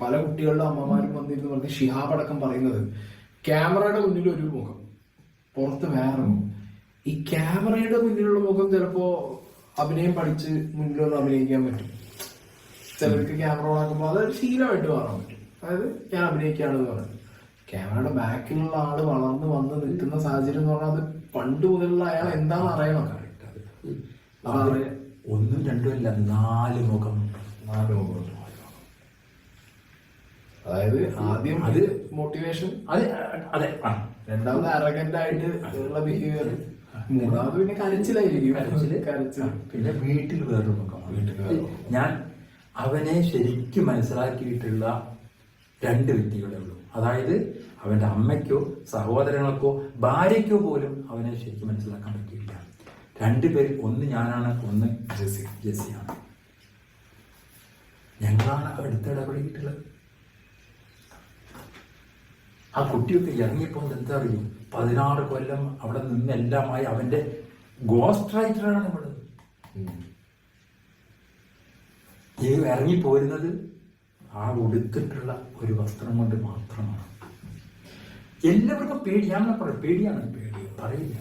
പല കുട്ടികളുടെ അമ്മമാരും വന്നിരുന്ന് പറഞ്ഞ് ഷിഹാബ് അടക്കം പറയുന്നത് ക്യാമറയുടെ മുന്നിൽ ഒരു മുഖം, പുറത്ത് വേറെ മുഖം. ഈ ക്യാമറയുടെ മുന്നിലുള്ള മുഖം ചിലപ്പോ അഭിനയം പഠിച്ച് മുന്നിലൊന്ന് അഭിനയിക്കാൻ പറ്റും. ചിലർക്ക് ക്യാമറ ഓണാക്കുമ്പോൾ അതൊരു ശീലമായിട്ട് മാറാൻ പറ്റും. അതായത് ഞാൻ അഭിനയിക്കുകയാണെന്ന് പറയുന്നത്. ക്യാമറയുടെ ബാക്കിലുള്ള ആള് വളർന്ന് വന്ന് നിൽക്കുന്ന സാഹചര്യം എന്ന് പറഞ്ഞാൽ അത് പണ്ട് മുതലുള്ള അയാൾ എന്താണെന്ന് അറിയണം. ഒന്നും രണ്ടും അല്ല, 4 മുഖം. അതായത് ആദ്യം അത് മോട്ടിവേഷൻ, അതെ, രണ്ടാമത് അറഗന്റ് ആയിട്ട് ഉള്ള ബിഹേവിയർ, മൂന്നാമത് പിന്നെ കരച്ചിൽ, പിന്നെ വീട്ടിൽ വേറൊരു മുഖം. ഞാൻ അവനെ ശരിക്കും മനസ്സിലാക്കിയിട്ടുള്ള 2 വ്യക്തികളേ ഉള്ളൂ. അതായത് അവന്റെ അമ്മയ്ക്കോ സഹോദരങ്ങൾക്കോ ഭാര്യയ്ക്കോ പോലും അവനെ ശരിക്കും മനസ്സിലാക്കാൻ പറ്റിയില്ല. 2 പേര്, ഒന്ന് ഞാനാണ്, ഒന്ന് ജെസ്സിയാണ്. ഞങ്ങളാണ് അടുത്തിടപെടിയിട്ടുള്ളത്. ആ കുട്ടിയൊക്കെ ഇറങ്ങിയപ്പോൾ എന്താ അറിയും, 16 കൊല്ലം അവിടെ നിന്ന് എല്ലാമായി അവന്റെ ഗോസ്റ്റ് റൈറ്ററാണ് ഇവിടെ. ഈ ഇറങ്ങിപ്പോരുന്നത് ആ ഉടുത്തിട്ടുള്ള ഒരു വസ്ത്രം കൊണ്ട് മാത്രമാണ്. എല്ലാവർക്കും പേടിയാണ്, പറയില്ല.